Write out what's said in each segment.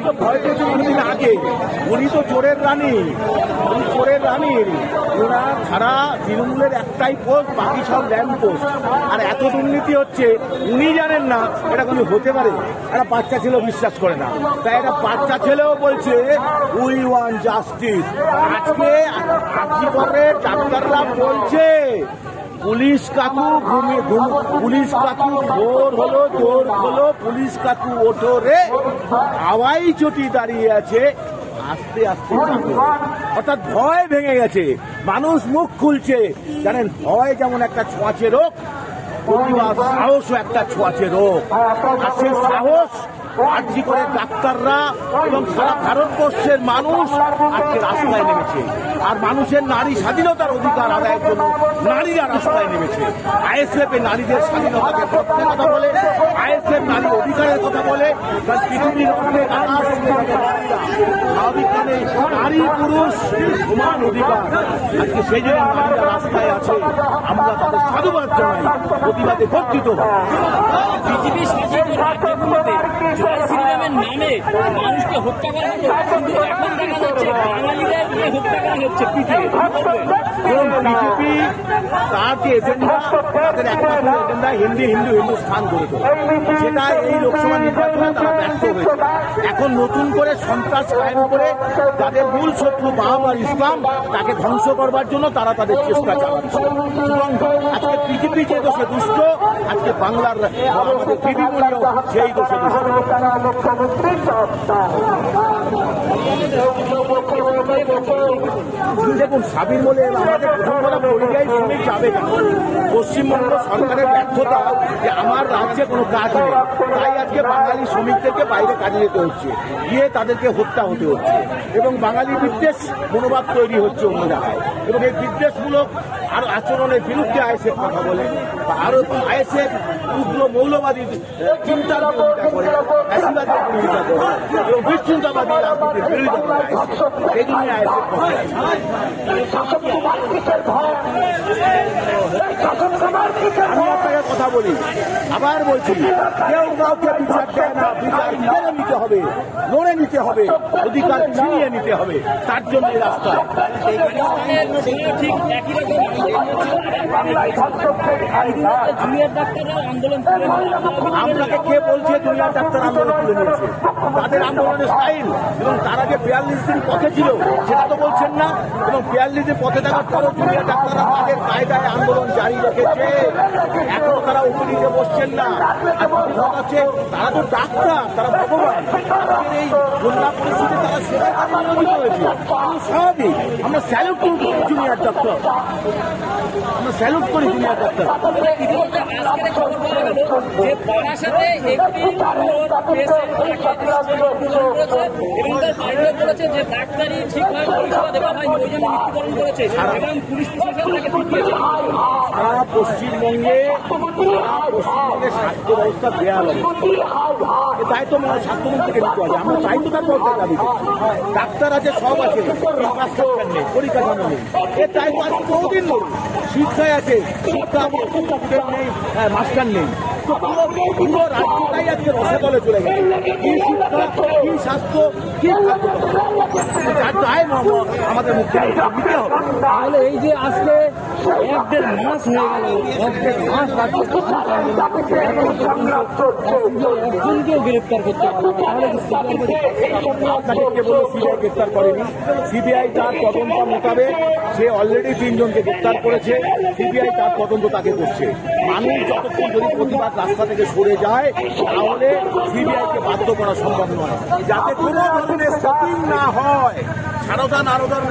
তো ভয় পেয়েছেন অনেকদিন আগে। উনি তো চোরের রানী, উনি চোরের রানীর। ওনার ছাড়া তৃণমূলের একটাই পোস্ট, বাকি সব ল্যাম্প পোস্ট। আর এত দুর্নীতি হচ্ছে উনি জানেন না এটা কোনো হতে পারে। একটা বাচ্চা ছেলেও বিশ্বাস করে না, তাই একটা বাচ্চা ছেলেও বলছে উই ওয়ান্ট জাস্টিস। আজকে ডাক্তাররা বলছে পুলিশ কাকু পুলিশ কাকু জোর হলো, পুলিশ কাকু ওঠো রে, হাওয়াই চটি দাঁড়িয়ে আছে, আস্তে আস্তে অর্থাৎ ভয় ভেঙে গেছে, মানুষ মুখ খুলছে। জানেন, ভয় যেমন একটা ছোঁয়াচে রোগ, সাহসও একটা ছোঁয়াচে রোগ। আর সেই সাহস আর্জি করে ডাক্তাররা এবং সারা ভারতবর্ষের মানুষ আজকে রাস্তায় নেমেছে। আর মানুষের নারী স্বাধীনতার অধিকার আদায়ের জন্য নারীরা রাস্তায় নেমেছে। আইএসএফ নারীদের স্বাধীনতাকে কথা বলে, আইএসএফ নারী অধিকারের কথা বলে। পৃথিবীর অনেক স্বাভাবিকভাবে নারী পুরুষ সমান অধিকার। আজকে সেই জন্য নারীরা রাস্তায় আছে, আমরা তাদের সাধুবাদ জানাই, প্রতিবাদে গর্বিত। জয় শ্রীরামের নামে মানুষকে হত্যা করা হতো, কিন্তু এখন দেখা যাচ্ছে বাঙালিদের হত্যা করা হচ্ছে পিটিয়ে। বিজেপি তার যে এজেন্ডা, তাদের একটা এজেন্ডা হিন্দুস্থান গড়ে তোলা, সেটা এই লোকসভা নির্বাচনে তারা ব্যর্থ হয়েছে। এখন নতুন করে সন্ত্রাস কায়েম করে তাদের মূল শত্রু বাহাবার ইসলাম, তাকে ধ্বংস করবার জন্য তারা তাদের চেষ্টা চালাচ্ছে। এবং আজকে বিজেপি যে দোষে দুষ্ট, আজকে বাংলার আমাদের বিধিমূল্য সেই দোষে দুষ্ট। দেখুন, সাবির বলে আমাদের প্রথম কথা পরিযায়ী শ্রমিক যাবে কেন? পশ্চিমবঙ্গ সরকারের ব্যর্থতা যে আমার রাজ্যে কোনো কাজ নেই, তাই আজকে বাঙালি শ্রমিকদেরকে বাইরে কাজে যেতে হচ্ছে, গিয়ে তাদেরকে হত্যা হতে হচ্ছে এবং বাঙালি বিদ্বেষ মনোভাব তৈরি হচ্ছে অন্য জায়গায়। এবং এই বিদ্বেষমূলক আর আচরণের বিরুদ্ধে আইএসএফ কথা বলে, আরো আইএসএফ উগ্র মৌলবাদী চিন্তার বিরোধিতা করে, ফ্যাসিবাদের বিরোধিতা করে এবং বিচ্ছিন্নতাবাদী রাজনীতির বিরোধিতা করে আইএসএফ। এই জন্য আইএসএফ পক্ষে আছে। আমি আপনাকে কথা বলি, আবার বলছি, কেউ কাউকে বিচার দেয় না, বিচার মেনে নিতে হবে, লড়ে নিতে হবে, অধিকার ছিনিয়ে নিতে হবে, তার জন্য রাস্তায়। আপনাকে কে বলছে জুনিয়র ডাক্তার আন্দোলন তুলে নিয়েছে? তাদের আন্দোলনের স্টাইল এবং তারা যে 42 দিন পথে ছিল সেটা তো বলছেন না। এবং 42 দিন পথে থাকার পরও জুনিয়র ডাক্তাররা তাদের কায়দায় আন্দোলন জারি রেখেছে, এখনো তারা উপনীতে বসছেন না। আর কথা হচ্ছে, তারা তো ডাক্তার, তারা ভগবান। এই বন্যা পরিস্থিতি তারা সেবা কাজে নিয়োজিত হয়েছে, স্বাভাবিক। আমরা স্যালুট করি জুনিয়র ডাক্তার, আমরা স্যালুট করি জুনিয়র ডাক্তার। সারা পশ্চিমবঙ্গে স্বাস্থ্য ব্যবস্থা বেয়াল, তাই তো স্বাস্থ্যমন্ত্রীকে নিতে হবে। আমরা তাই তো তার পক্ষে দাবি করছি। ডাক্তার আছে, সব আছে, ইনফ্রাস্ট্রাকচার নেই, পরিকাঠামো নেই, এ তাই তো আজ বহুদিন ধরে। শিক্ষায় আছে, শিক্ষা নেই, মাস্টার নেই, তো পুরো রাজ্যটাই আজকে রসাতলে চলে গেছে। কি শিক্ষা, কি স্বাস্থ্য, কি খাদ্য, যার দায় আমাদের মুখ্যমন্ত্রী নিতে হবে। তাহলে এই যে আজকে 1-1.5 মাস হয়ে গেল, 1-1.5 মাস একজনকেও গ্রেপ্তার করতে পারবে, তাহলে আপনাকে কে বলে সিবিআই গ্রেপ্তার করেনি? সিবিআই তার তদন্ত মোতাবেক সে অলরেডি 3 জনকে গ্রেপ্তার করেছে। সিবিআই তার তদন্ত তাকে করছে। মানুষ যতক্ষণ যদি প্রতিবাদ রাস্তা থেকে সরে যায়, তাহলে সিবিআইকে বাধ্য করা সম্ভব নয়, যাতে কোনো ধরনের সেটিং না হয়, সারদা নারদার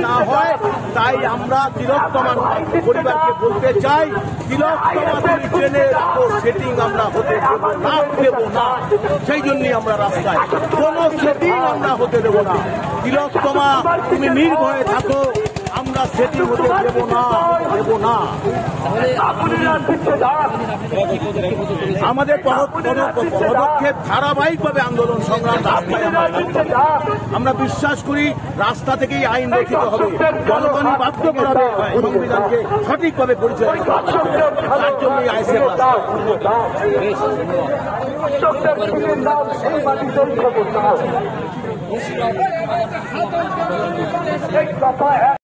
না হয়। তাই আমরা তিলোত্তমার পরিবারকে বলতে চাই, তিলোত্তমা ট্রেনে রাখো, সেটিং আমরা হতে দেব না। সেই জন্যই আমরা রাস্তায়, কোনো সেটিং আমরা হতে দেব না। তিলোত্তমা, তুমি নির্ভয়ে থাকো, আমরা সেটি হতে দেব না। আমাদের পদক্ষেপ ধারাবাহিকভাবে আন্দোলন সংগ্রাম রাস্তায় আমরা বিশ্বাস করি রাস্তা থেকেই আইন রক্ষিত হবে, জনগণই বাধ্য করাবে সংবিধানকে সঠিকভাবে পরিচালনা তার জন্যই আইসি